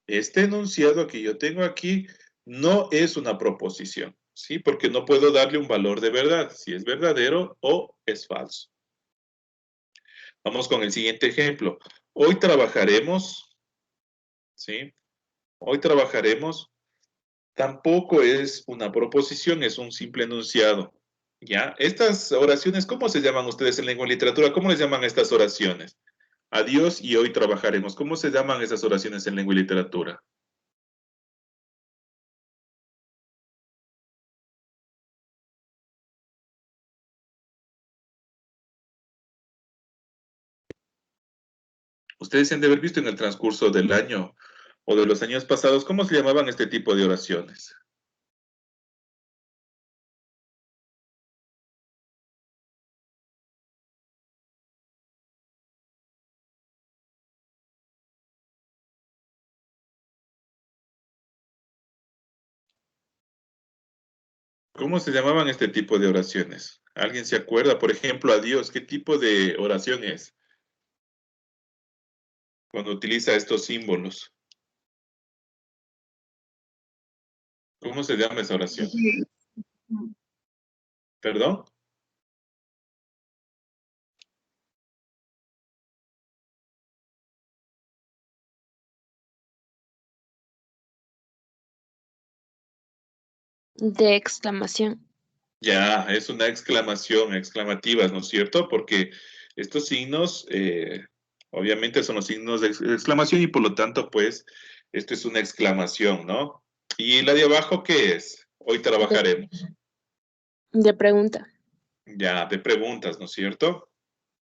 este enunciado que yo tengo aquí no es una proposición, ¿sí? Porque no puedo darle un valor de verdad, si es verdadero o es falso. Vamos con el siguiente ejemplo. Hoy trabajaremos, ¿sí? Hoy trabajaremos. Tampoco es una proposición, es un simple enunciado. ¿Ya? Estas oraciones, ¿cómo se llaman ustedes en lengua y literatura? ¿Cómo les llaman estas oraciones? Adiós y hoy trabajaremos. ¿Cómo se llaman esas oraciones en lengua y literatura? Ustedes se han de haber visto en el transcurso del año o de los años pasados, ¿cómo se llamaban este tipo de oraciones? ¿Cómo se llamaban este tipo de oraciones? ¿Alguien se acuerda? Por ejemplo, adiós, ¿qué tipo de oración es cuando utiliza estos símbolos? ¿Cómo se llama esa oración? ¿Perdón? De exclamación. Ya, es una exclamación, exclamativas, ¿no es cierto? Porque estos signos, obviamente son los signos de exclamación y por lo tanto, pues, esto es una exclamación, ¿no? ¿Y la de abajo qué es? Hoy De, trabajaremos. de pregunta. Ya, de preguntas, ¿no es cierto?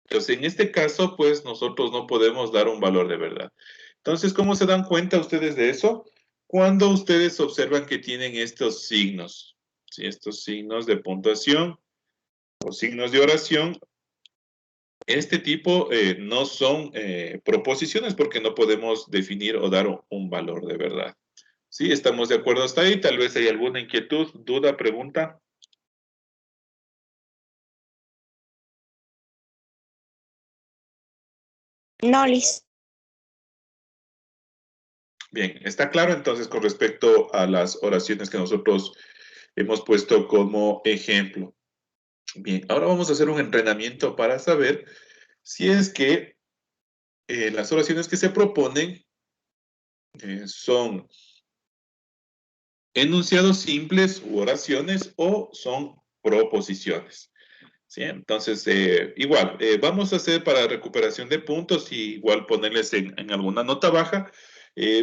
Entonces, en este caso, pues, nosotros no podemos dar un valor de verdad. Entonces, ¿cómo se dan cuenta ustedes de eso? Cuando ustedes observan que tienen estos signos, ¿sí? Estos signos de puntuación o signos de oración. Este tipo no son proposiciones porque no podemos definir o dar un valor de verdad. ¿Sí? ¿Estamos de acuerdo hasta ahí? Tal vez hay alguna inquietud, duda, pregunta. No, Liz. Bien, está claro entonces con respecto a las oraciones que nosotros hemos puesto como ejemplo. Bien, ahora vamos a hacer un entrenamiento para saber si es que las oraciones que se proponen son enunciados simples u oraciones o son proposiciones. ¿Sí? Entonces, igual, vamos a hacer para recuperación de puntos y igual ponerles en alguna nota baja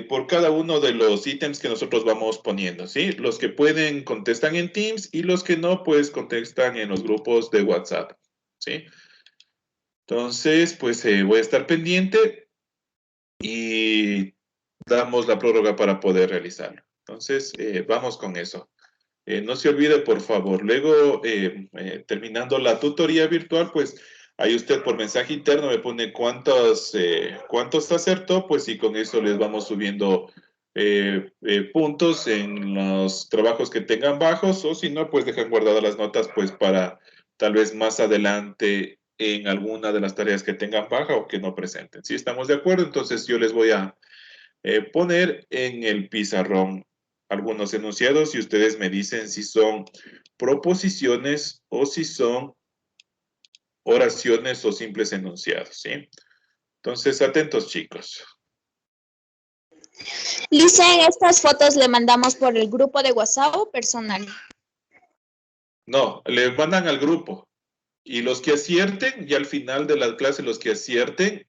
por cada uno de los ítems que nosotros vamos poniendo, ¿sí? Los que pueden contestan en Teams y los que no, pues contestan en los grupos de WhatsApp, ¿sí? Entonces, pues voy a estar pendiente y damos la prórroga para poder realizarlo. Entonces, vamos con eso. No se olvide, por favor. Luego, terminando la tutoría virtual, pues ahí usted por mensaje interno me pone cuántos acertó, pues y con eso les vamos subiendo puntos en los trabajos que tengan bajos, o si no, pues dejan guardadas las notas, pues para tal vez más adelante en alguna de las tareas que tengan baja o que no presenten. Si estamos de acuerdo, entonces yo les voy a poner en el pizarrón algunos enunciados y ustedes me dicen si son proposiciones o si son oraciones o simples enunciados, ¿sí? Entonces, atentos chicos. Liz, en estas fotos le mandamos por el grupo de WhatsApp o personal. No, le mandan al grupo y los que acierten, y al final de la clase los que acierten,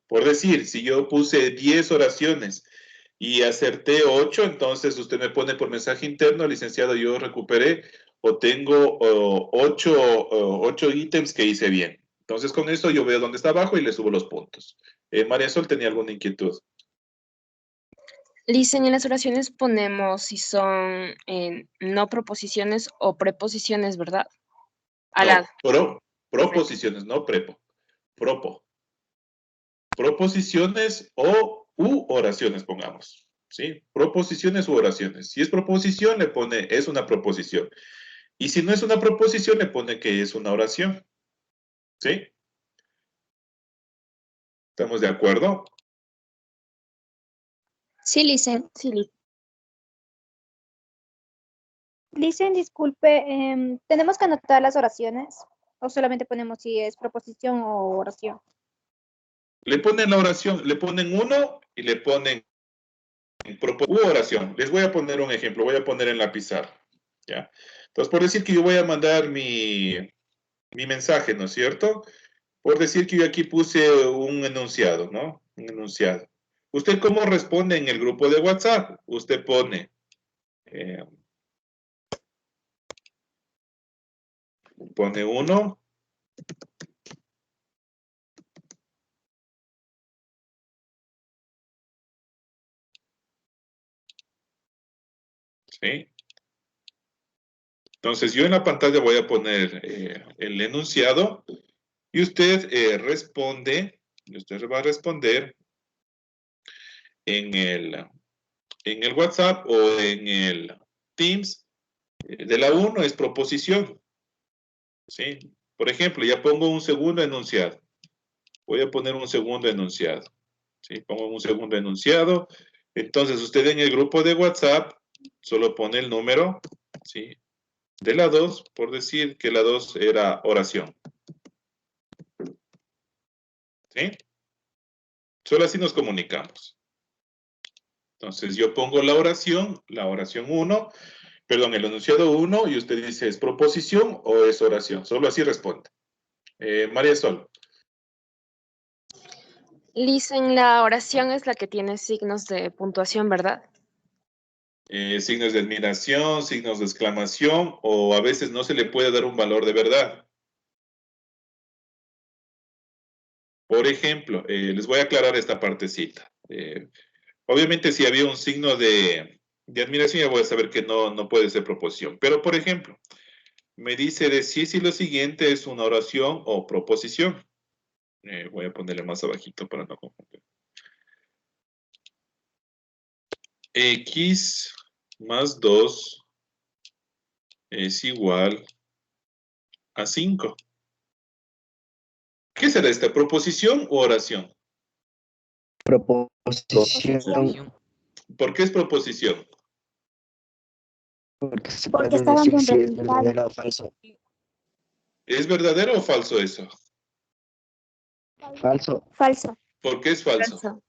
por decir, si yo puse 10 oraciones y acerté 8, entonces usted me pone por mensaje interno, licenciado, yo recuperé o tengo 8 ítems que hice bien. Entonces con eso yo veo dónde está abajo y le subo los puntos. María Sol tenía alguna inquietud. Listen, en las oraciones ponemos si son no proposiciones o preposiciones, ¿verdad? Al lado, No, enfrente. proposiciones, no prepo. Propo. Proposiciones o u oraciones, pongamos. ¿Sí? Proposiciones u oraciones. Si es proposición, le pone es una proposición. Y si no es una proposición, le pone que es una oración. ¿Sí? ¿Estamos de acuerdo? Sí, Licen. Sí, Liz. Licen, disculpe, ¿tenemos que anotar las oraciones? ¿O solamente ponemos si es proposición o oración? Le ponen la oración, le ponen uno y le ponen oración. Les voy a poner un ejemplo, voy a poner en la pizarra. ¿Ya? Entonces, por decir que yo voy a mandar mi mensaje, ¿no es cierto? Por decir que yo aquí puse un enunciado, ¿no? Un enunciado. ¿Usted cómo responde en el grupo de WhatsApp? Usted pone, pone uno, ¿sí? Entonces yo en la pantalla voy a poner el enunciado y usted responde, y usted va a responder en el WhatsApp o en el Teams. De la 1 es proposición, ¿sí? Por ejemplo, ya pongo un segundo enunciado. Voy a poner un segundo enunciado, ¿sí? Pongo un segundo enunciado. Entonces, usted en el grupo de WhatsApp solo pone el número, ¿sí? De la 2, por decir que la 2 era oración. ¿Sí? Solo así nos comunicamos. Entonces, yo pongo la oración 1, perdón, el enunciado 1, y usted dice, ¿es proposición o es oración? Solo así responde. María Sol. Liz, en la oración es la que tiene signos de puntuación, ¿verdad? Signos de admiración, signos de exclamación, o a veces no se le puede dar un valor de verdad. Por ejemplo, les voy a aclarar esta partecita. Obviamente, si había un signo de admiración, ya voy a saber que no puede ser proposición. Pero, por ejemplo, me dice decir si lo siguiente es una oración o proposición. Voy a ponerle más abajito para no confundir. X más 2 es igual a 5. ¿Qué será esta? ¿Proposición o oración? Proposición, ¿Por qué es proposición? porque se Porque puede estaban decir bien si es registrados. verdadero o falso. ¿Es verdadero o falso eso? Falso, Falso. ¿Por qué es falso? Falso.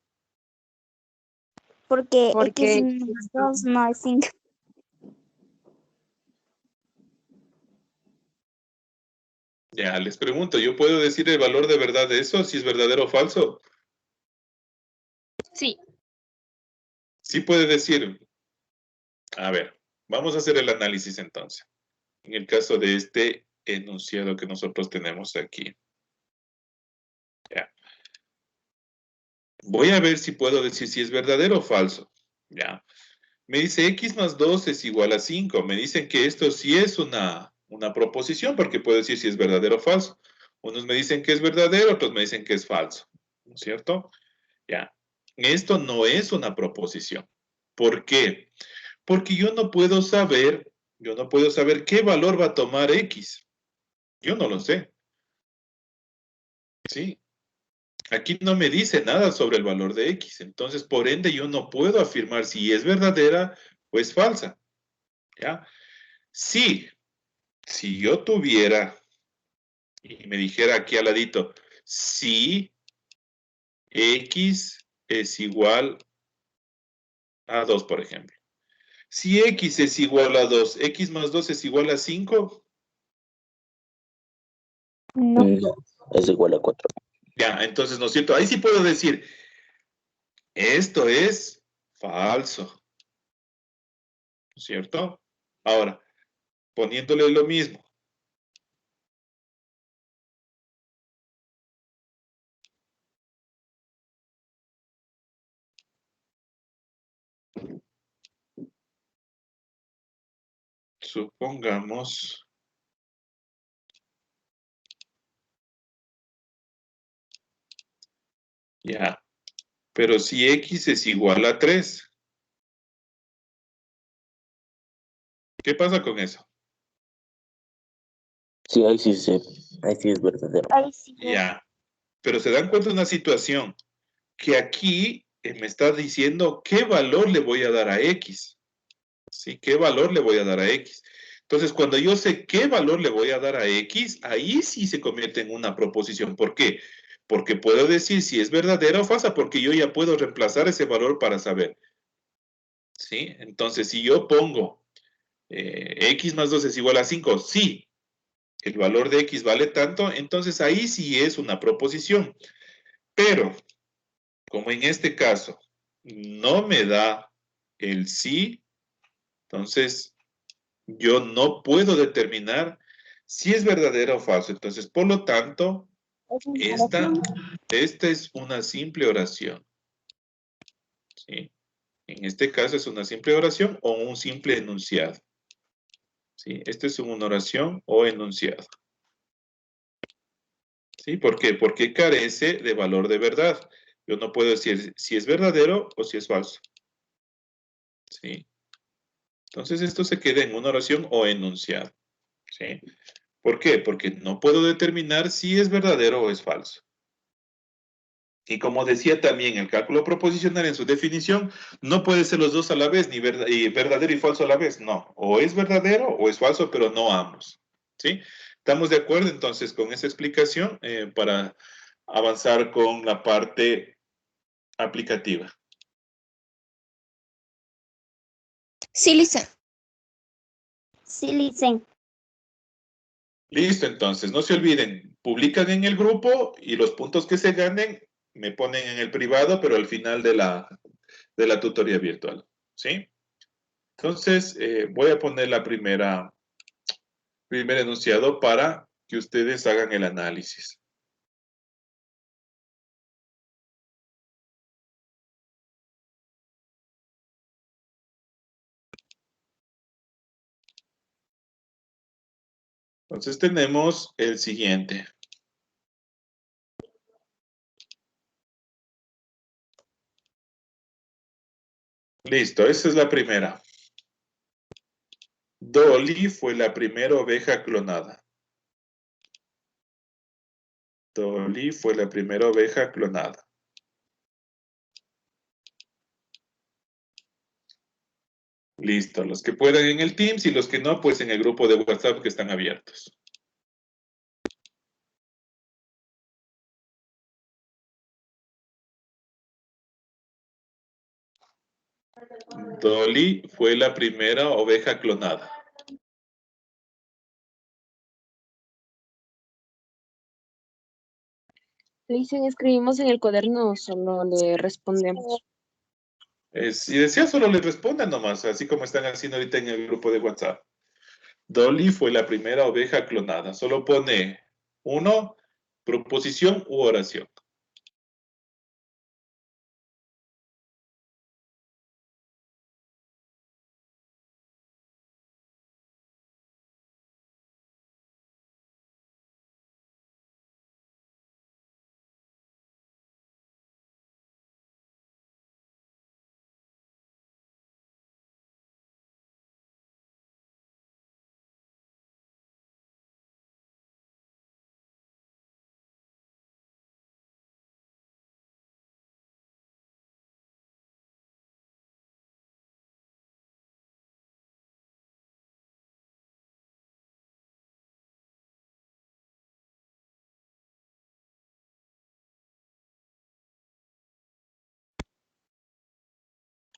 Porque Porque X más 2 no es 5. Ya, les pregunto, ¿yo puedo decir el valor de verdad de eso, si es verdadero o falso? sí, Sí puede decir. A ver, vamos a hacer el análisis entonces. En el caso de este enunciado que nosotros tenemos aquí. Ya. Voy a ver si puedo decir si es verdadero o falso. Ya. Me dice X más 2 es igual a 5. Me dicen que esto sí es una proposición, porque puedo decir si es verdadero o falso. Unos me dicen que es verdadero, otros me dicen que es falso. ¿No es cierto? Ya. Esto no es una proposición. ¿Por qué? Porque yo no puedo saber qué valor va a tomar X. Yo no lo sé. ¿Sí? Aquí no me dice nada sobre el valor de X. Entonces, por ende, yo no puedo afirmar si es verdadera o es falsa. ¿Ya? Sí, si yo tuviera y me dijera aquí al ladito, si X es igual a 2, por ejemplo. Si X es igual a 2, X más 2 es igual a 5. No. es igual a 4. Ya, entonces, ¿no es cierto? Ahí sí puedo decir, esto es falso. ¿No es cierto? Ahora, poniéndole lo mismo. Supongamos ya, pero si X es igual a 3, ¿qué pasa con eso? Sí, ahí sí es verdadero. Ahí sí. Ya, pero se dan cuenta de una situación, que aquí me está diciendo qué valor le voy a dar a X. ¿Sí? ¿Qué valor le voy a dar a X? Entonces, cuando yo sé qué valor le voy a dar a X, ahí sí se convierte en una proposición. ¿Por qué? Porque puedo decir si es verdadera o falsa, porque yo ya puedo reemplazar ese valor para saber. ¿Sí? Entonces, si yo pongo X más 2 es igual a 5, sí, el valor de X vale tanto, entonces ahí sí es una proposición. Pero, como en este caso no me da el sí, entonces yo no puedo determinar si es verdadero o falso. Entonces, por lo tanto, esta es una simple oración. ¿Sí? En este caso es una simple oración o un simple enunciado. ¿Sí? Esta es una oración o enunciado. ¿Sí? ¿Por qué? Porque carece de valor de verdad. Yo no puedo decir si es verdadero o si es falso. ¿Sí? Entonces esto se queda en una oración o enunciado. ¿Sí? ¿Por qué? Porque no puedo determinar si es verdadero o es falso. Y como decía también, el cálculo proposicional en su definición no puede ser los dos a la vez, ni verdadero y falso a la vez. No, o es verdadero o es falso, pero no ambos. ¿Sí? ¿Estamos de acuerdo entonces con esa explicación para avanzar con la parte aplicativa? Sí, Licen. Sí, Licen. Listo, entonces, no se olviden, publican en el grupo y los puntos que se ganen me ponen en el privado, pero al final de la tutoría virtual. ¿Sí? Entonces, voy a poner la primer enunciado para que ustedes hagan el análisis. Entonces tenemos el siguiente. Listo, esa es la primera. Dolly fue la primera oveja clonada. Dolly fue la primera oveja clonada. Listo, los que puedan en el Teams y los que no, pues en el grupo de WhatsApp que están abiertos. Dolly fue la primera oveja clonada. Le dicen, escribimos en el cuaderno o solo le respondemos. Si desea, solo le respondan nomás, así como están haciendo ahorita en el grupo de WhatsApp. Dolly fue la primera oveja clonada. Solo pone uno, proposición u oración.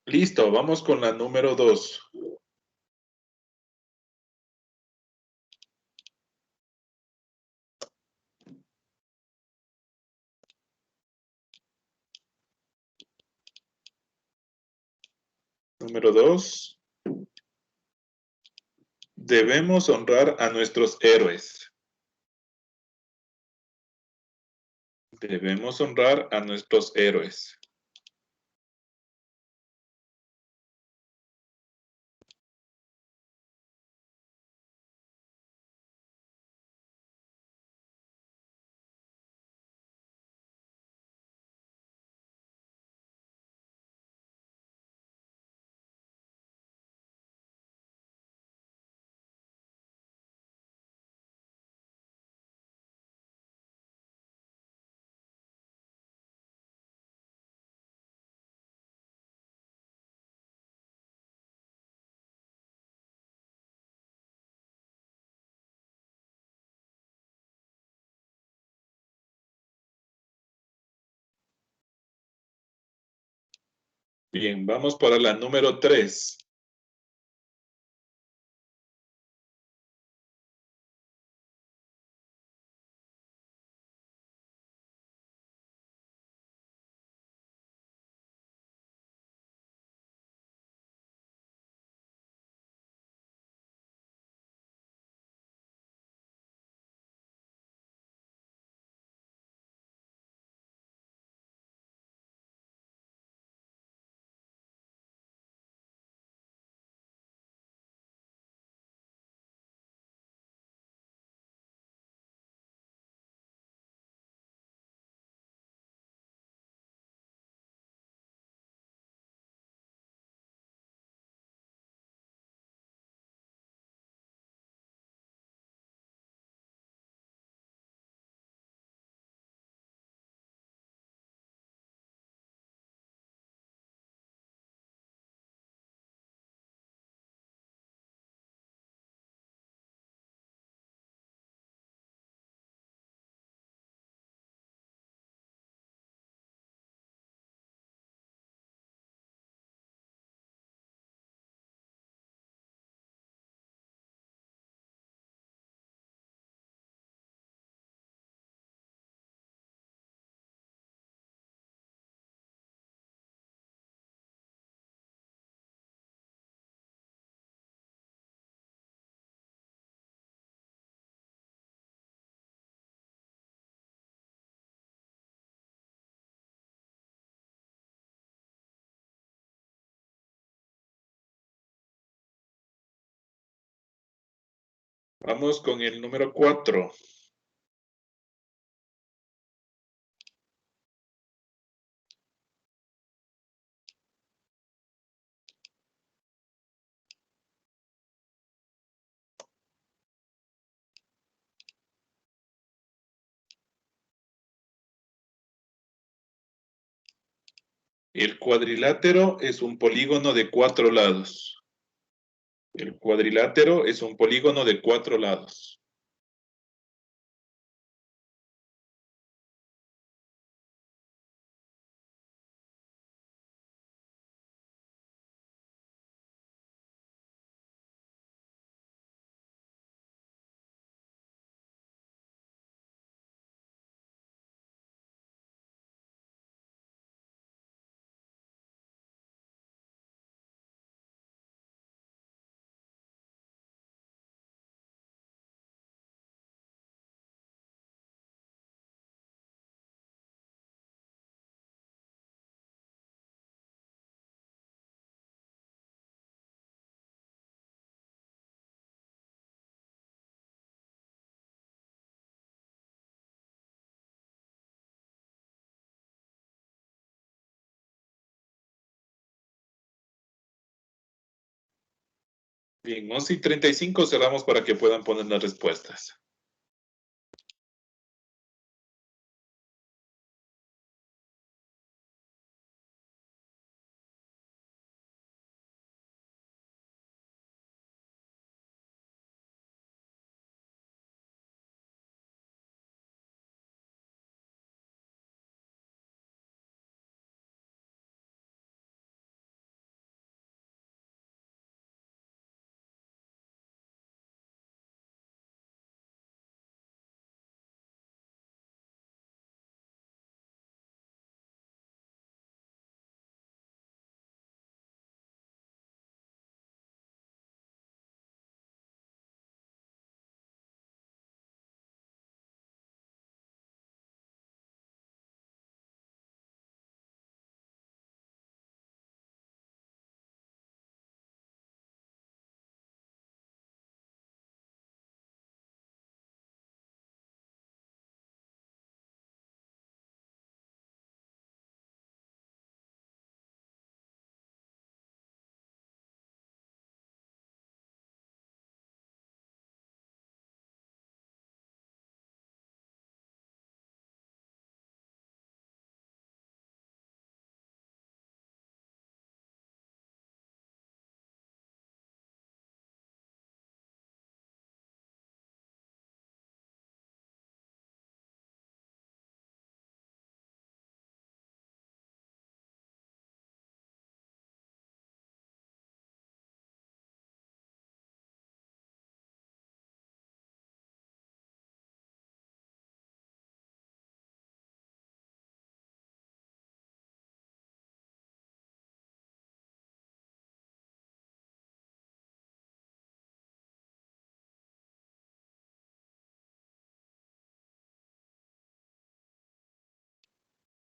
Listo, vamos con la número 2. Número 2. Debemos honrar a nuestros héroes. Debemos honrar a nuestros héroes. Bien, vamos para la número 3. Vamos con el número 4. El cuadrilátero es un polígono de 4 lados. El cuadrilátero es un polígono de 4 lados. Bien, 11:35 cerramos para que puedan poner las respuestas.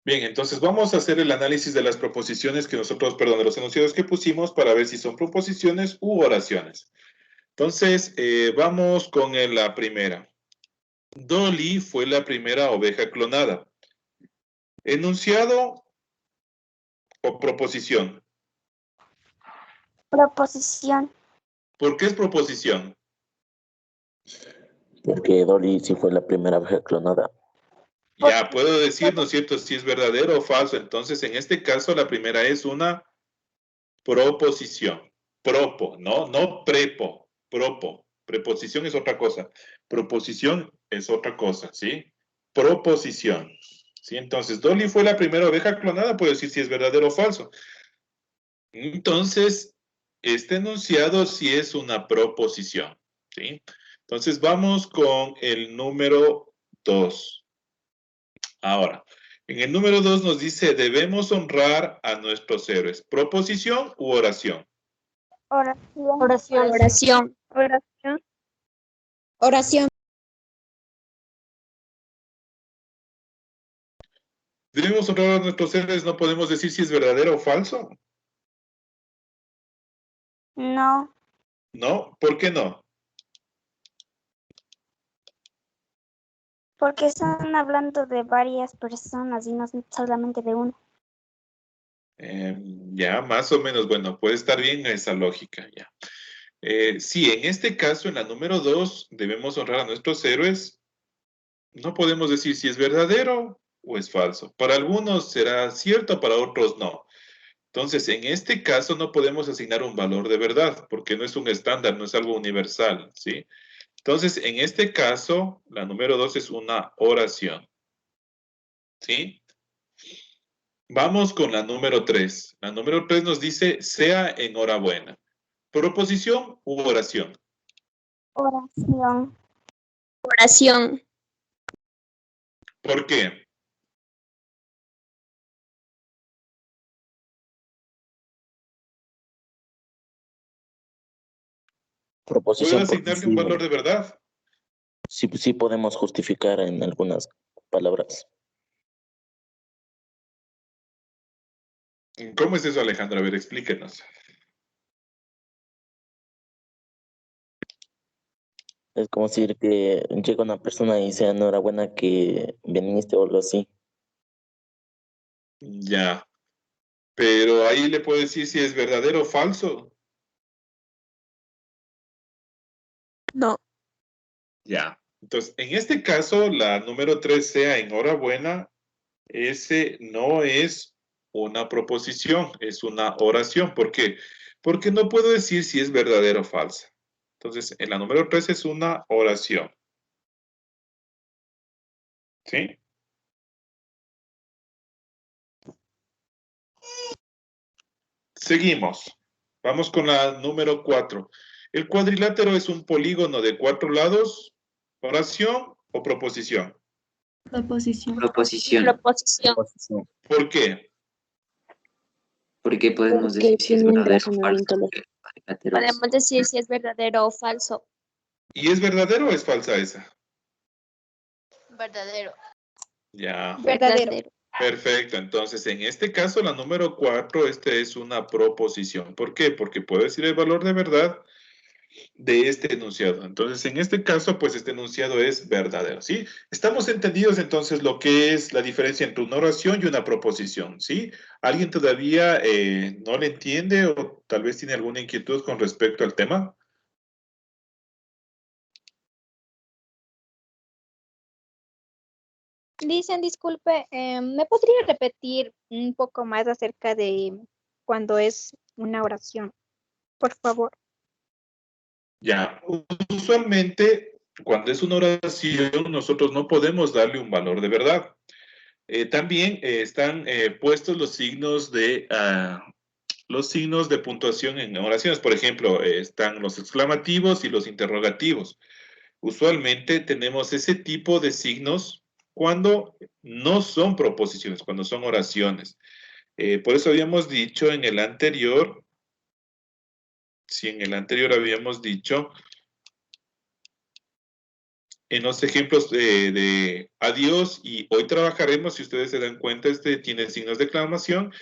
Bien, entonces vamos a hacer el análisis de las proposiciones que nosotros, perdón, de los enunciados que pusimos para ver si son proposiciones u oraciones. Entonces, vamos con la primera. Dolly fue la primera oveja clonada. ¿Enunciado o proposición? Proposición. ¿Por qué es proposición? Porque Dolly sí fue la primera oveja clonada. Ya, puedo decir, ¿no es cierto?, si es verdadero o falso. Entonces, en este caso, la primera es una proposición. Propo, ¿no? No prepo, propo. Preposición es otra cosa. Proposición es otra cosa, ¿sí? Proposición. ¿Sí? Entonces, Dolly fue la primera oveja clonada, puedo decir si es verdadero o falso. Entonces, este enunciado sí es una proposición, ¿sí? Entonces, vamos con el número 2. Ahora, en el número 2 nos dice, debemos honrar a nuestros héroes. ¿Proposición u oración? Oración. Oración. Oración. Oración. Debemos honrar a nuestros héroes, no podemos decir si es verdadero o falso. No, ¿No? ¿Por qué no? porque están hablando de varias personas y no solamente de una. Ya, más o menos, bueno, puede estar bien esa lógica, ya. Sí, en este caso, en la número 2, debemos honrar a nuestros héroes. No podemos decir si es verdadero o es falso. Para algunos será cierto, para otros no. Entonces, en este caso no podemos asignar un valor de verdad, porque no es un estándar, no es algo universal, ¿sí? Entonces, en este caso, la número 2 es una oración, ¿sí? Vamos con la número 3. La número 3 nos dice, sea enhorabuena. ¿Proposición u oración? Oración. Oración. ¿Por qué? ¿Puedo Proposición porque asignarle un valor de verdad? sí podemos justificar en algunas palabras. ¿Cómo es eso, Alejandra? A ver, explíquenos. Es como decir que llega una persona y dice enhorabuena que viniste o algo así. Ya. Pero ahí le puedo decir si es verdadero o falso. No. Ya. Entonces, en este caso, la número 3 sea enhorabuena, ese no es una proposición, es una oración. ¿Por qué? Porque no puedo decir si es verdadera o falsa. Entonces, en la número 3 es una oración. ¿Sí? Seguimos. Vamos con la número 4. ¿El cuadrilátero es un polígono de 4 lados? ¿Oración o proposición? Proposición. Proposición. ¿Por qué? Porque podemos Porque decir si es tienen verdadero o falso. razonamiento lógico. porque el cuadrilátero es- Podemos decir si es verdadero o falso. ¿Y es verdadero o es falsa esa? Verdadero. Ya. Verdadero. Perfecto. Entonces, en este caso, la número 4, este es una proposición. ¿Por qué? Porque puedo decir el valor de verdad de este enunciado. Entonces, en este caso, pues este enunciado es verdadero, ¿sí? Estamos entendidos entonces lo que es la diferencia entre una oración y una proposición, ¿sí? ¿Alguien todavía no le entiende o tal vez tiene alguna inquietud con respecto al tema? Dicen, disculpe, ¿me podría repetir un poco más acerca de cuando es una oración? Por favor. Ya, usualmente cuando es una oración nosotros no podemos darle un valor de verdad. También están puestos los signos de puntuación en oraciones. Por ejemplo, están los exclamativos y los interrogativos. Usualmente tenemos ese tipo de signos cuando no son proposiciones, cuando son oraciones. Por eso habíamos dicho en el anterior, si en el anterior habíamos dicho en los ejemplos de adiós y hoy trabajaremos, si ustedes se dan cuenta, este tiene signos de exclamación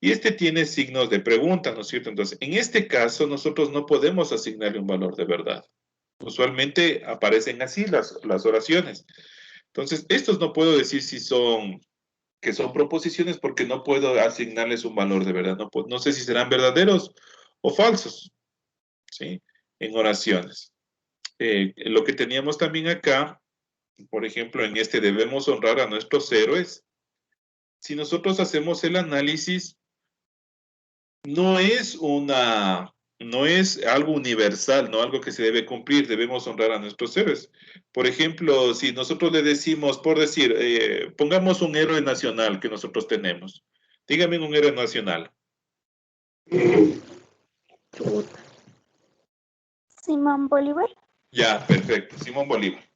y este tiene signos de pregunta, ¿no es cierto? Entonces, en este caso, nosotros no podemos asignarle un valor de verdad. Usualmente aparecen así las oraciones. Entonces, estos no puedo decir si son, que son proposiciones porque no puedo asignarles un valor de verdad. No sé si serán verdaderos o falsos, ¿sí? En oraciones. Lo que teníamos también acá, por ejemplo, en este debemos honrar a nuestros héroes. Si nosotros hacemos el análisis, no es algo universal, no algo que se debe cumplir, debemos honrar a nuestros héroes. Por ejemplo, si nosotros le decimos, por decir, pongamos un héroe nacional que nosotros tenemos. Dígame un héroe nacional. Simón Bolívar. Ya, perfecto, Simón Bolívar.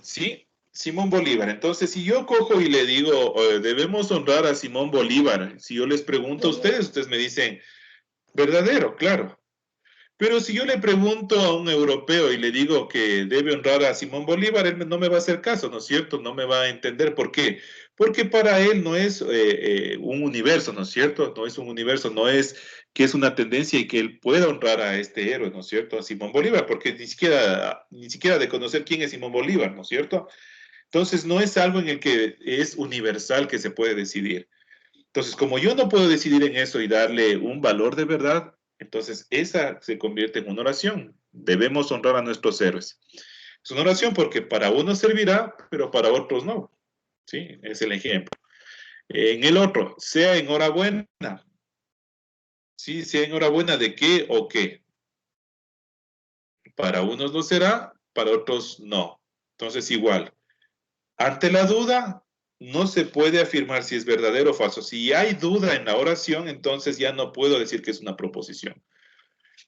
Sí, Simón Bolívar. Entonces, si yo cojo y le digo, debemos honrar a Simón Bolívar, si yo les pregunto a ustedes me dicen, verdadero, claro. Pero si yo le pregunto a un europeo y le digo que debe honrar a Simón Bolívar, él no me va a hacer caso, ¿no es cierto? No me va a entender. ¿Por qué? Porque para él no es un universo, ¿no es cierto? No es un universo, no es que es una tendencia y que él pueda honrar a este héroe, ¿no es cierto? A Simón Bolívar, porque ni siquiera de conocer quién es Simón Bolívar, ¿no es cierto? Entonces, no es algo en el que es universal que se puede decidir. Entonces, como yo no puedo decidir en eso y darle un valor de verdad, entonces esa se convierte en una oración. Debemos honrar a nuestros héroes. Es una oración porque para unos servirá, pero para otros no. ¿Sí? Es el ejemplo. En el otro, sea enhorabuena. Sí, sea enhorabuena de qué o qué. Para unos lo será, para otros no. Entonces, igual. Ante la duda, no se puede afirmar si es verdadero o falso. Si hay duda en la oración, entonces ya no puedo decir que es una proposición.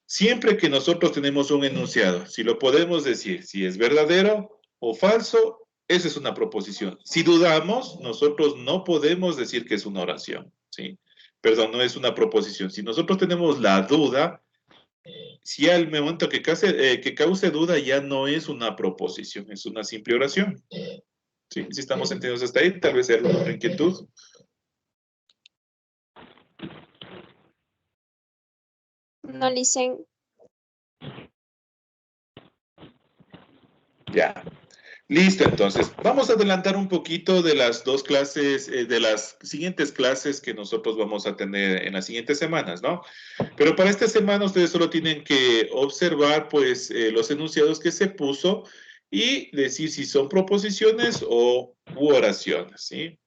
Siempre que nosotros tenemos un enunciado, si lo podemos decir, si es verdadero o falso, esa es una proposición. Si dudamos, nosotros no podemos decir que es una oración, ¿sí? Perdón, no es una proposición. Si nosotros tenemos la duda, si al momento que cause duda ya no es una proposición, es una simple oración. Sí, si estamos entendidos hasta ahí, tal vez hay alguna otra inquietud. No dicen. Ya. Listo, entonces. Vamos a adelantar un poquito de las dos clases, de las siguientes clases que nosotros vamos a tener en las siguientes semanas, ¿no? Pero para esta semana ustedes solo tienen que observar, pues, los enunciados que se puso y decir si son proposiciones u oraciones, ¿sí?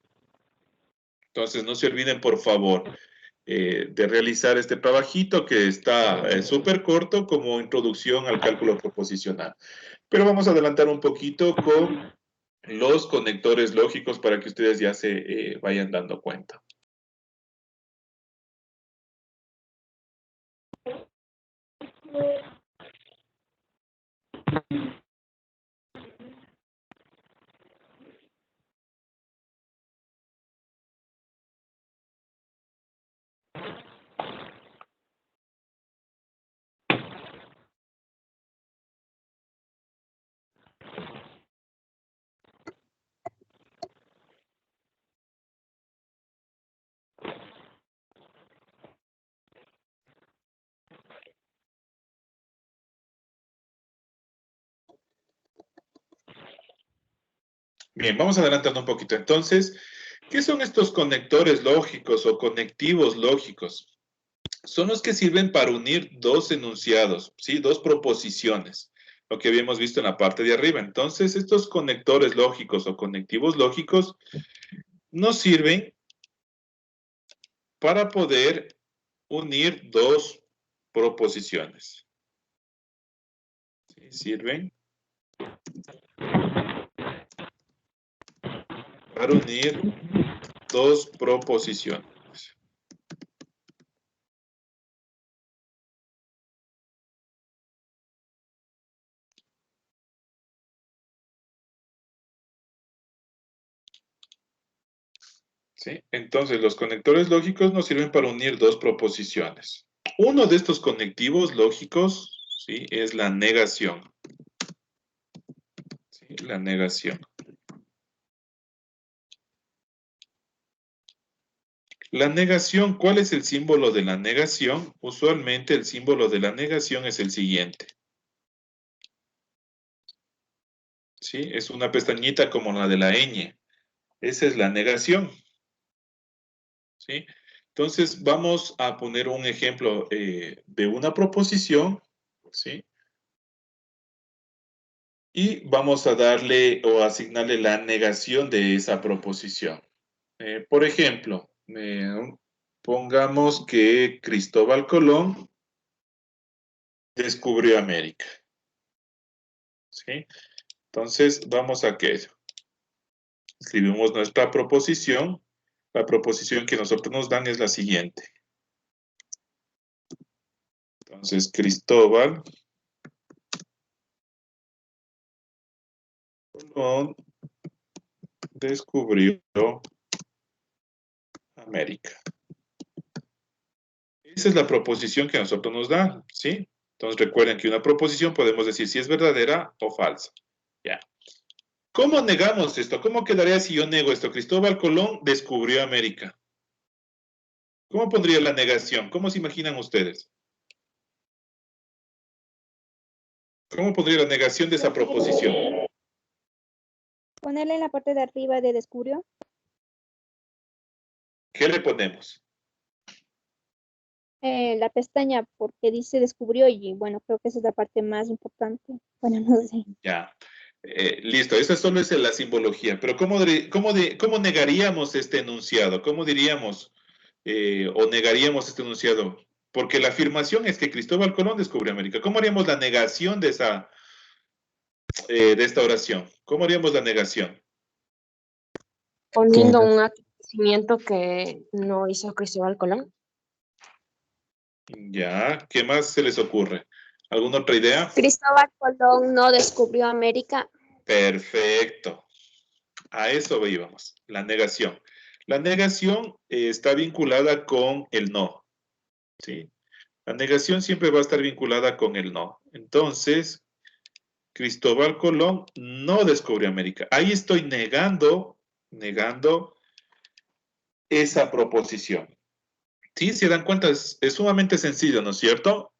Entonces, no se olviden, por favor, de realizar este trabajito que está súper corto como introducción al cálculo proposicional. Pero vamos a adelantar un poquito con los conectores lógicos para que ustedes ya se vayan dando cuenta. Bien, vamos adelantando un poquito. Entonces, ¿qué son estos conectores lógicos o conectivos lógicos? Son los que sirven para unir dos enunciados, ¿sí? Dos proposiciones, lo que habíamos visto en la parte de arriba. Entonces, estos conectores lógicos o conectivos lógicos nos sirven para poder unir dos proposiciones. ¿Sí? Sirven para unir dos proposiciones. ¿Sí? Entonces, los conectores lógicos nos sirven para unir dos proposiciones. Uno de estos conectivos lógicos, ¿sí? Es la negación. La negación. La negación, ¿cuál es el símbolo de la negación? Usualmente el símbolo de la negación es el siguiente. ¿Sí? Es una pestañita como la de la ñ. Esa es la negación. ¿Sí? Entonces vamos a poner un ejemplo de una proposición. ¿Sí? Y vamos a darle o asignarle la negación de esa proposición. Por ejemplo, pongamos que Cristóbal Colón descubrió América. ¿Sí? Entonces, vamos a aquello. Escribimos nuestra proposición. La proposición que nosotros nos dan es la siguiente. Entonces, Cristóbal Colón descubrió América. Esa es la proposición que nosotros nos dan, ¿sí? Entonces, recuerden que una proposición podemos decir si es verdadera o falsa. Ya. ¿Cómo negamos esto? ¿Cómo quedaría si yo nego esto? Cristóbal Colón descubrió América. ¿Cómo pondría la negación? ¿Cómo se imaginan ustedes? ¿Cómo pondría la negación de esa proposición? Ponerle en la parte de arriba de descubrió. ¿Qué le ponemos? La pestaña porque dice descubrió y bueno, creo que esa es la parte más importante. Bueno, no sé. Ya. Listo, esa solo es la simbología. Pero ¿cómo negaríamos este enunciado? ¿Cómo diríamos o negaríamos este enunciado? Porque la afirmación es que Cristóbal Colón descubrió América. ¿Cómo haríamos la negación de esta oración? ¿Cómo haríamos la negación? Poniendo un acontecimiento que no hizo Cristóbal Colón. Ya, ¿qué más se les ocurre? ¿Alguna otra idea? Cristóbal Colón no descubrió América. Perfecto. A eso íbamos, la negación. La negación está vinculada con el no. ¿Sí? La negación siempre va a estar vinculada con el no. Entonces, Cristóbal Colón no descubrió América. Ahí estoy negando esa proposición. ¿Sí? ¿Se dan cuenta? Es sumamente sencillo, ¿no es cierto?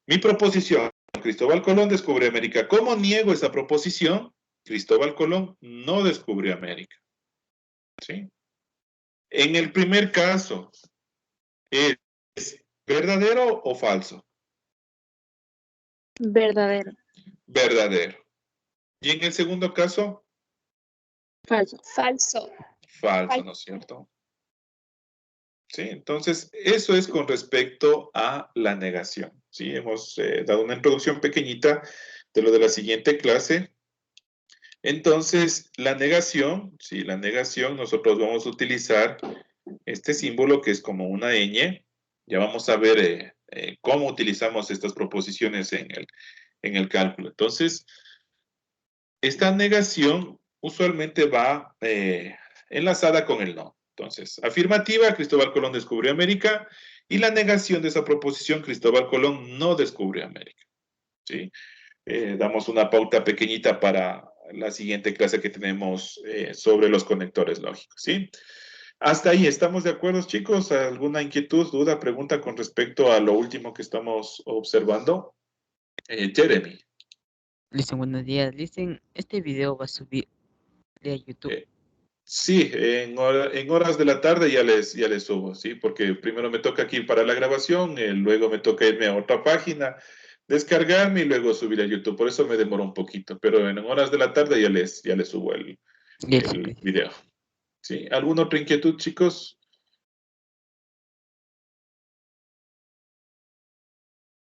Mi proposición, Cristóbal Colón descubrió América. ¿Cómo niego esa proposición? Cristóbal Colón no descubrió América. ¿Sí? En el primer caso, ¿es verdadero o falso? Verdadero. Verdadero. Y en el segundo caso, Falso. Falso. falso, ¿no es cierto? Sí, entonces eso es con respecto a la negación. Sí, hemos dado una introducción pequeñita de lo de la siguiente clase. Entonces, la negación, sí, la negación, nosotros vamos a utilizar este símbolo que es como una ñ. Ya vamos a ver cómo utilizamos estas proposiciones en el cálculo. Entonces, esta negación usualmente va enlazada con el no. Entonces, afirmativa, Cristóbal Colón descubrió América, y la negación de esa proposición, Cristóbal Colón no descubrió América. ¿Sí? Damos una pauta pequeñita para la siguiente clase que tenemos sobre los conectores lógicos. ¿Sí? Hasta ahí, ¿estamos de acuerdo, chicos? ¿Alguna inquietud, duda, pregunta con respecto a lo último que estamos observando? Jeremy. Listen, buenos días. Listen, este video va a subir a YouTube. Sí, en horas de la tarde ya les subo, ¿sí? Porque primero me toca aquí para la grabación, luego me toca irme a otra página, descargarme y luego subir a YouTube. Por eso me demoro un poquito, pero en horas de la tarde ya les subo el video. ¿Sí? ¿Alguna otra inquietud, chicos?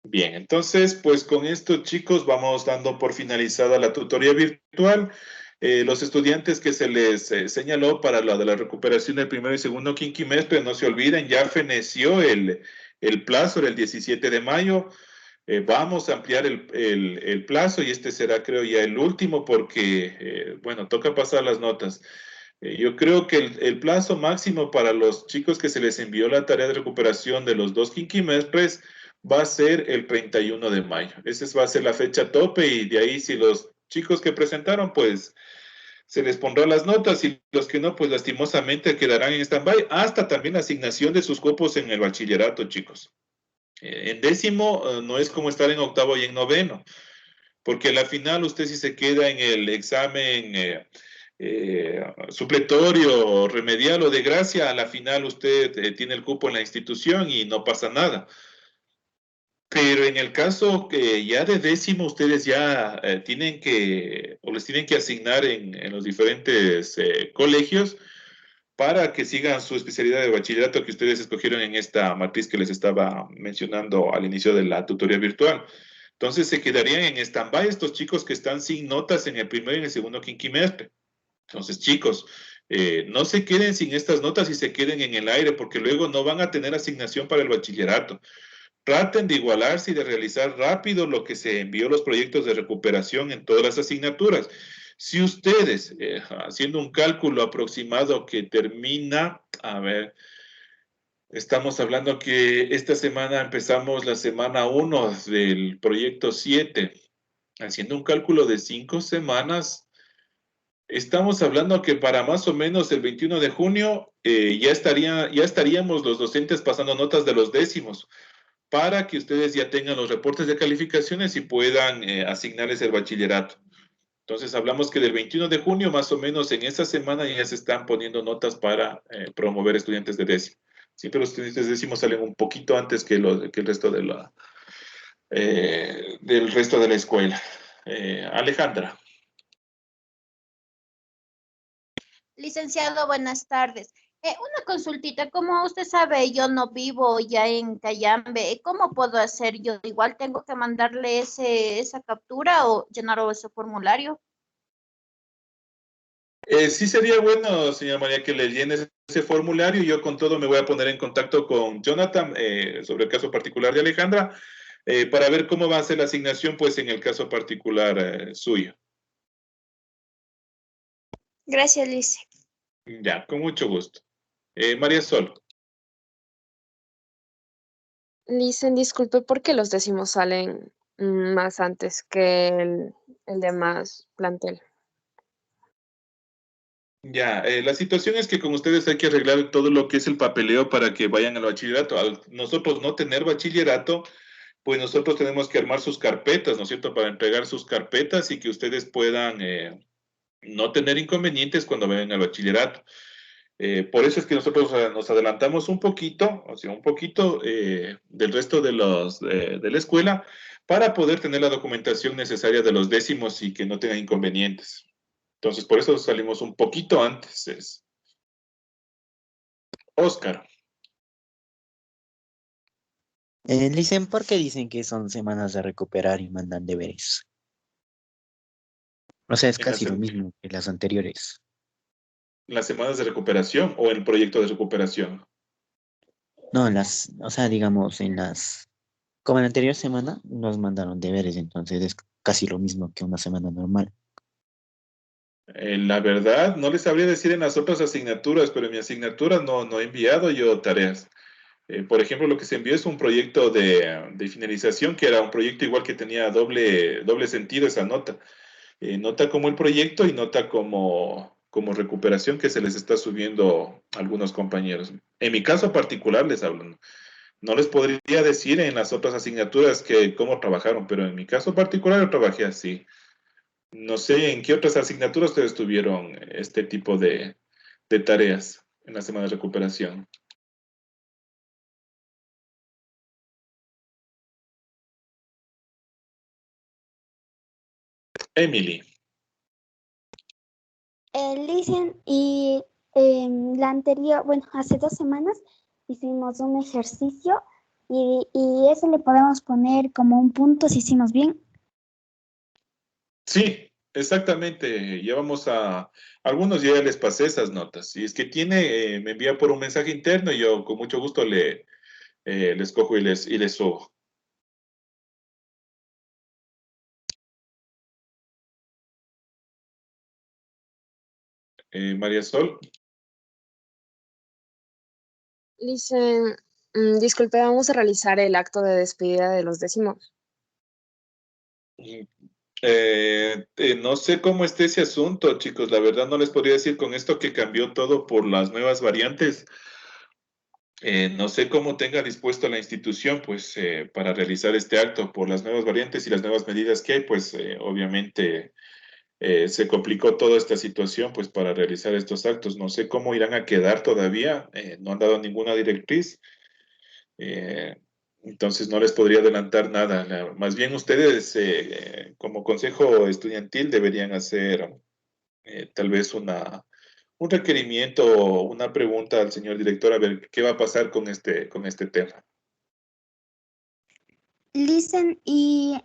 Bien, entonces, pues con esto, chicos, vamos dando por finalizada la tutoría virtual. Los estudiantes que se les señaló para la de la recuperación del primero y segundo quinquimestre, no se olviden, ya feneció el plazo, era el 17 de mayo. Vamos a ampliar el plazo y este será, creo, ya el último porque, bueno, toca pasar las notas. Yo creo que el plazo máximo para los chicos que se les envió la tarea de recuperación de los 2 quinquimestres va a ser el 31 de mayo. Esa va a ser la fecha tope y de ahí si los chicos que presentaron, pues se les pondrá las notas y los que no, pues lastimosamente quedarán en stand-by hasta también la asignación de sus cupos en el bachillerato, chicos. En décimo no es como estar en octavo y en noveno, porque a la final usted si se queda en el examen supletorio, remedial o de gracia, a la final usted tiene el cupo en la institución y no pasa nada. Pero en el caso que ya de décimo ustedes ya tienen que, o les tienen que asignar en los diferentes colegios para que sigan su especialidad de bachillerato que ustedes escogieron en esta matriz que les estaba mencionando al inicio de la tutoría virtual. Entonces se quedarían en stand-by estos chicos que están sin notas en el primer y en el segundo quinquimestre. Entonces, chicos, no se queden sin estas notas y se queden en el aire porque luego no van a tener asignación para el bachillerato. Traten de igualarse y de realizar rápido lo que se envió los proyectos de recuperación en todas las asignaturas. Si ustedes, haciendo un cálculo aproximado que termina, a ver, estamos hablando que esta semana empezamos la semana 1 del proyecto 7, haciendo un cálculo de 5 semanas, estamos hablando que para más o menos el 21 de junio ya estaríamos los docentes pasando notas de los décimos, para que ustedes ya tengan los reportes de calificaciones y puedan asignarles el bachillerato. Entonces hablamos que del 21 de junio, más o menos en esa semana ya se están poniendo notas para promover estudiantes de décimo. Siempre los estudiantes de décimo salen un poquito antes que el resto de del resto de la escuela. Alejandra. Licenciado, buenas tardes. Una consultita, como usted sabe, yo no vivo ya en Cayambe. ¿Cómo puedo hacer? ¿Yo igual tengo que mandarle esa captura o llenar ese formulario? Sí sería bueno, señora María, que le llenes ese formulario. Yo con todo me voy a poner en contacto con Jonathan sobre el caso particular de Alejandra para ver cómo va a ser la asignación pues en el caso particular suyo. Gracias, Lice. Ya, con mucho gusto. María Sol. Licen, disculpe, ¿por qué los décimos salen más antes que el demás plantel? Ya, la situación es que con ustedes hay que arreglar todo lo que es el papeleo para que vayan al bachillerato. Al nosotros no tener bachillerato, pues nosotros tenemos que armar sus carpetas, ¿no es cierto? Para entregar sus carpetas y que ustedes puedan no tener inconvenientes cuando vayan al bachillerato. Por eso es que nosotros nos adelantamos un poquito, o sea, un poquito del resto de de la escuela para poder tener la documentación necesaria de los décimos y que no tengan inconvenientes. Entonces, por eso salimos un poquito antes. Oscar. Dicen, ¿por qué dicen que son semanas de recuperar y mandan deberes? O sea, es casi lo mismo que las anteriores. ¿Las semanas de recuperación o el proyecto de recuperación? No, o sea, digamos, como en la anterior semana nos mandaron deberes, entonces es casi lo mismo que una semana normal. La verdad, no les sabría decir en las otras asignaturas, pero en mi asignatura no he enviado yo tareas. Por ejemplo, lo que se envió es un proyecto de finalización, que era un proyecto igual que tenía doble sentido esa nota. Nota como el proyecto y nota como recuperación que se les está subiendo a algunos compañeros. En mi caso particular les hablo. No les podría decir en las otras asignaturas que cómo trabajaron, pero en mi caso particular yo trabajé así. No sé en qué otras asignaturas ustedes tuvieron este tipo de tareas en la semana de recuperación. Emily. Licen, y la anterior, bueno, hace 2 semanas hicimos un ejercicio y eso le podemos poner como un punto si hicimos bien. Sí, exactamente. Ya vamos algunos ya les pasé esas notas. Si es que tiene, me envía por un mensaje interno y yo con mucho gusto les cojo y les subo. María Sol. Licen, disculpe, vamos a realizar el acto de despedida de los décimos. No sé cómo esté ese asunto, chicos. La verdad no les podría decir con esto que cambió todo por las nuevas variantes. No sé cómo tenga dispuesto la institución, pues, para realizar este acto por las nuevas variantes y las nuevas medidas que hay, pues, obviamente se complicó toda esta situación, pues, para realizar estos actos. No sé cómo irán a quedar todavía. No han dado ninguna directriz. Eh, entonces no les podría adelantar nada. Más bien ustedes, como consejo estudiantil, deberían hacer tal vez un requerimiento o una pregunta al señor director a ver qué va a pasar con este tema. Listen, ¿y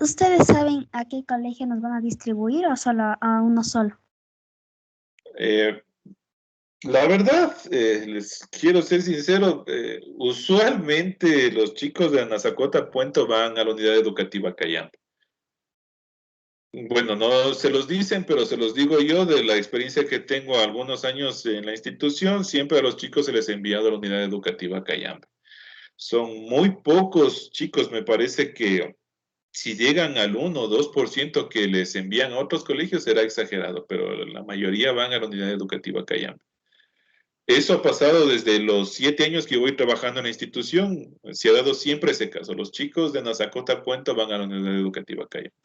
ustedes saben a qué colegio nos van a distribuir o solo a uno solo? Eh, la verdad, les quiero ser sincero, usualmente los chicos de Anazacota Puento van a la unidad educativa Cayambe. Bueno, no se los dicen, pero se los digo yo de la experiencia que tengo algunos años en la institución, siempre a los chicos se les ha enviado a la unidad educativa Cayambe. Son muy pocos chicos, me parece que si llegan al 1 o 2% que les envían a otros colegios será exagerado, pero la mayoría van a la unidad educativa Cayambe. Eso ha pasado desde los 7 años que voy trabajando en la institución, se ha dado siempre ese caso. Los chicos de Nazacota Puento van a la unidad educativa Cayambe.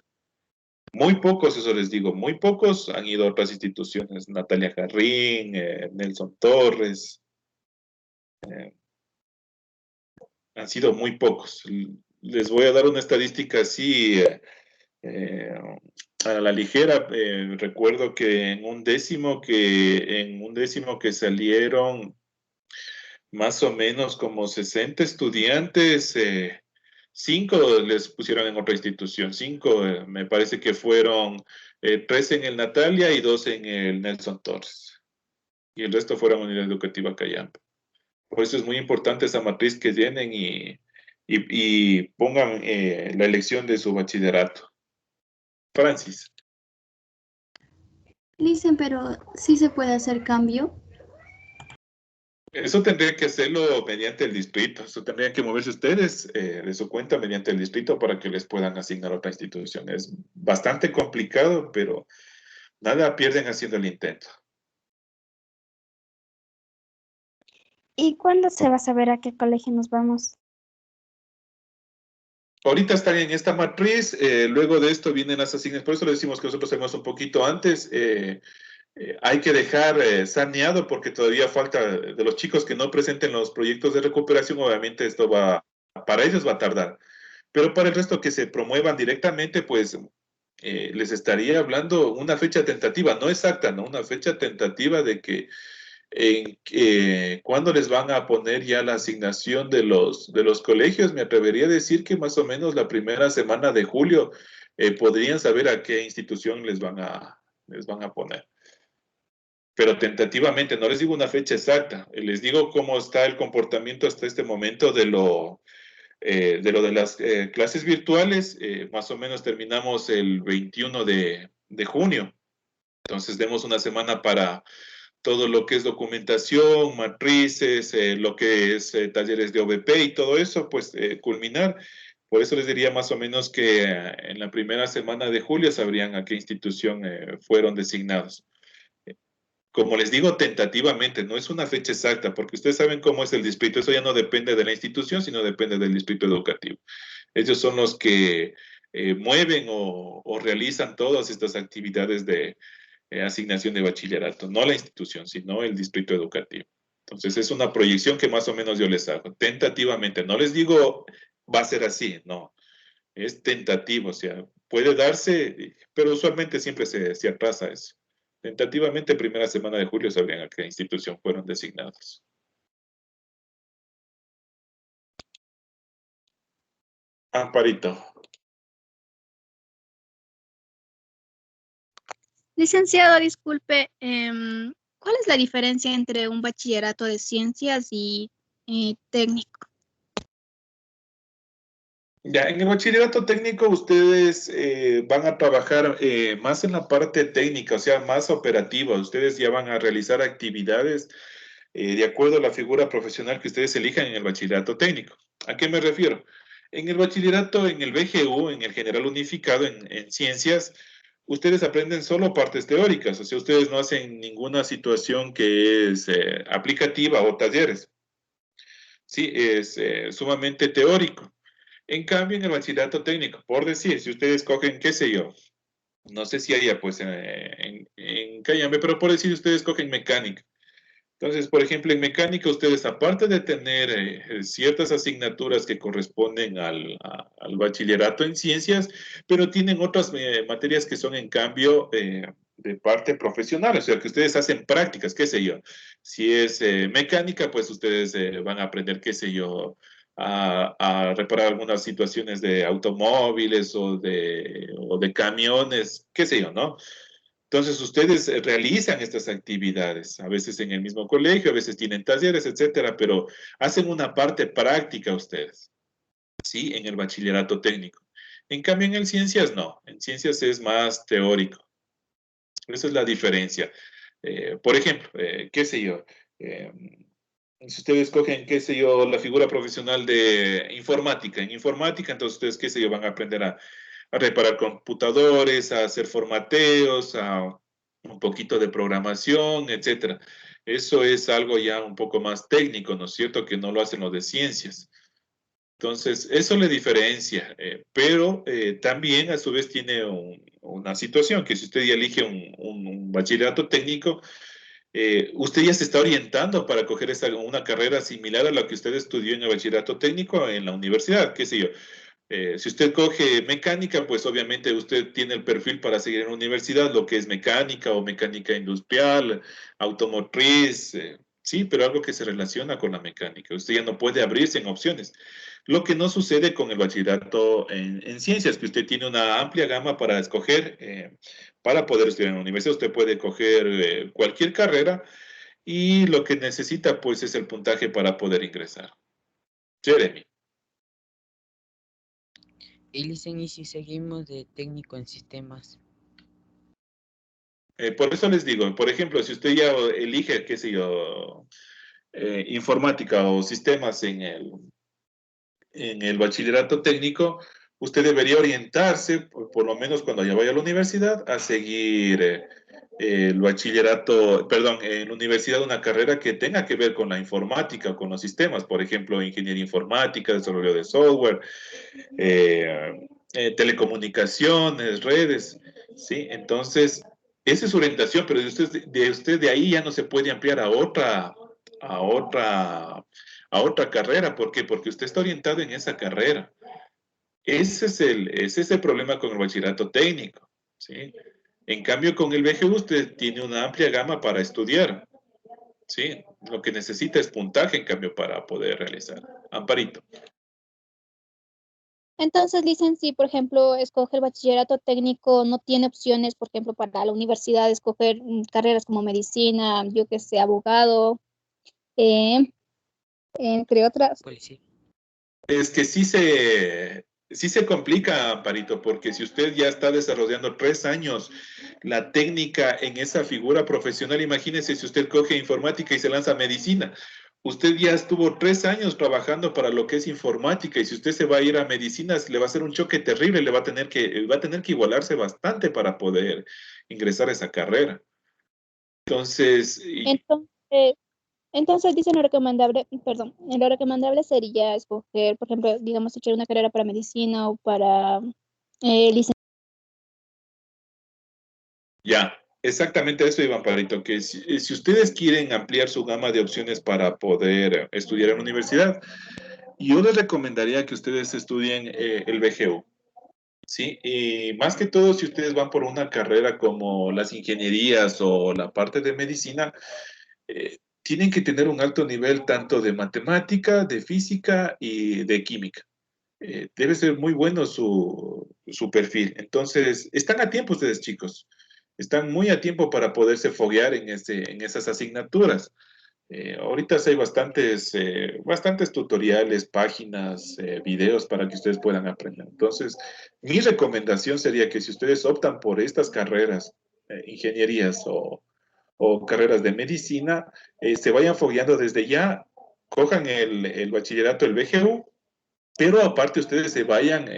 Muy pocos, eso les digo, muy pocos han ido a otras instituciones. Natalia Jarrín, Nelson Torres. Han sido muy pocos. Les voy a dar una estadística así a la ligera. Recuerdo que en un décimo que salieron más o menos como 60 estudiantes, 5 les pusieron en otra institución, 5 me parece que fueron 3 en el Natalia y 2 en el Nelson Torres. Y el resto fueron unidad educativa Cayambe. Por eso es muy importante esa matriz que tienen y pongan la elección de su bachillerato. Francis. Listen, pero sí se puede hacer cambio. Eso tendría que hacerlo mediante el distrito. Eso tendrían que moverse ustedes de su cuenta mediante el distrito para que les puedan asignar otra institución. Es bastante complicado, pero nada pierden haciendo el intento. ¿Y cuándo se va a saber a qué colegio nos vamos? Ahorita están en esta matriz, luego de esto vienen las asignaciones, por eso le decimos que nosotros hacemos un poquito antes. Hay que dejar saneado porque todavía falta de los chicos que no presenten los proyectos de recuperación, obviamente esto para ellos va a tardar. Pero para el resto que se promuevan directamente, pues les estaría hablando una fecha tentativa, no exacta, ¿no? Una fecha tentativa de que cuándo les van a poner ya la asignación de los colegios. Me atrevería a decir que más o menos la primera semana de julio podrían saber a qué institución les van a poner. Pero tentativamente, no les digo una fecha exacta, les digo cómo está el comportamiento hasta este momento de lo de las clases virtuales. Más o menos terminamos el 21 de junio. Entonces, demos una semana para todo lo que es documentación, matrices, lo que es talleres de OVP y todo eso, pues culminar. Por eso les diría más o menos que en la primera semana de julio sabrían a qué institución fueron designados. Como les digo, tentativamente, no es una fecha exacta, porque ustedes saben cómo es el distrito. Eso ya no depende de la institución, sino depende del distrito educativo. Ellos son los que mueven o realizan todas estas actividades de asignación de bachillerato, no la institución, sino el distrito educativo. Entonces, es una proyección que más o menos yo les hago, tentativamente. No les digo, va a ser así, no. Es tentativo, o sea, puede darse, pero usualmente siempre se atrasa eso. Tentativamente, primera semana de julio sabrían a qué institución fueron designados. Amparito. Licenciado, disculpe, ¿cuál es la diferencia entre un bachillerato de ciencias y técnico? Ya, en el bachillerato técnico ustedes van a trabajar más en la parte técnica, o sea, más operativa. Ustedes ya van a realizar actividades de acuerdo a la figura profesional que ustedes elijan en el bachillerato técnico. ¿A qué me refiero? En el bachillerato, en el BGU, en el General Unificado, en Ciencias, ustedes aprenden solo partes teóricas, o sea, ustedes no hacen ninguna situación que es aplicativa o talleres. Sí, es sumamente teórico. En cambio, en el bachillerato técnico, por decir, si ustedes cogen, qué sé yo, no sé si haya pues en Cayambe, pero por decir, ustedes cogen mecánica. Entonces, por ejemplo, en mecánica, ustedes, aparte de tener ciertas asignaturas que corresponden al bachillerato en ciencias, pero tienen otras materias que son, en cambio, de parte profesional, o sea, que ustedes hacen prácticas, qué sé yo. Si es mecánica, pues ustedes van a aprender, qué sé yo, a reparar algunas situaciones de automóviles o de camiones, qué sé yo, ¿no? Entonces, ustedes realizan estas actividades, a veces en el mismo colegio, a veces tienen talleres, etcétera, pero hacen una parte práctica ustedes, ¿sí? En el bachillerato técnico. En cambio, en el ciencias no, en ciencias es más teórico. Esa es la diferencia. Por ejemplo, qué sé yo, si ustedes cogen, qué sé yo, la figura profesional de informática, en informática, entonces ustedes, qué sé yo, van a aprender a reparar computadores, a hacer formateos, a un poquito de programación, etcétera. Eso es algo ya un poco más técnico, ¿no es cierto? Que no lo hacen los de ciencias. Entonces, eso le diferencia, pero también a su vez tiene una situación que si usted ya elige un bachillerato técnico, usted ya se está orientando para coger una carrera similar a la que usted estudió en el bachillerato técnico en la universidad, qué sé yo. Si usted coge mecánica, pues obviamente usted tiene el perfil para seguir en la universidad, lo que es mecánica o mecánica industrial, automotriz, sí, pero algo que se relaciona con la mecánica. Usted ya no puede abrirse en opciones. Lo que no sucede con el bachillerato en ciencias, que usted tiene una amplia gama para escoger, para poder estudiar en la universidad. Usted puede coger cualquier carrera y lo que necesita, pues, es el puntaje para poder ingresar. Jeremy. Y dicen, ¿y si seguimos de técnico en sistemas? Por eso les digo, por ejemplo, si usted ya elige, qué sé yo, informática o sistemas en el bachillerato técnico, usted debería orientarse, por lo menos cuando ya vaya a la universidad, a seguir el bachillerato, perdón, en la universidad una carrera que tenga que ver con la informática, con los sistemas, por ejemplo, ingeniería informática, desarrollo de software, telecomunicaciones, redes, ¿sí? Entonces, esa es su orientación, pero de usted de ahí ya no se puede ampliar a otra, a otra carrera. ¿Por qué? Porque usted está orientado en esa carrera. Ese es el problema con el bachillerato técnico, ¿sí? En cambio, con el BGU usted tiene una amplia gama para estudiar, ¿sí? Lo que necesita es puntaje, en cambio, para poder realizar. Amparito. Entonces dicen, si por ejemplo escoge el bachillerato técnico, no tiene opciones, por ejemplo, para la universidad escoger carreras como medicina, yo que sé, abogado, eh, entre otras. Policía. Es que sí se complica, Amparito, porque si usted ya está desarrollando 3 años la técnica en esa figura profesional, imagínese si usted coge informática y se lanza a medicina. Usted ya estuvo 3 años trabajando para lo que es informática y si usted se va a ir a medicinas, le va a hacer un choque terrible, va a tener que igualarse bastante para poder ingresar a esa carrera. Entonces, Entonces, entonces dicen lo recomendable, perdón, lo recomendable sería escoger, por ejemplo, digamos, echar una carrera para medicina o para licenciatura. ya, exactamente eso, Iván Parito, que si ustedes quieren ampliar su gama de opciones para poder estudiar en la universidad, yo les recomendaría que ustedes estudien el BGU, ¿sí? Y más que todo, si ustedes van por una carrera como las ingenierías o la parte de medicina, tienen que tener un alto nivel tanto de matemática, de física y de química. Debe ser muy bueno su perfil. Entonces, están a tiempo ustedes, chicos. Están muy a tiempo para poderse foguear en esas asignaturas. Ahorita hay bastantes tutoriales, páginas, videos para que ustedes puedan aprender. Entonces, mi recomendación sería que si ustedes optan por estas carreras, ingenierías o carreras de medicina, se vayan fogueando desde ya, cojan el bachillerato, el BGU, pero aparte ustedes se vayan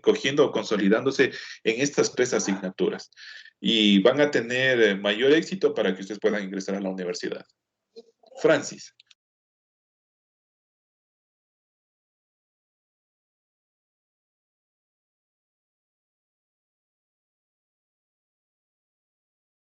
cogiendo, consolidándose en estas 3 asignaturas y van a tener mayor éxito para que ustedes puedan ingresar a la universidad. Francis.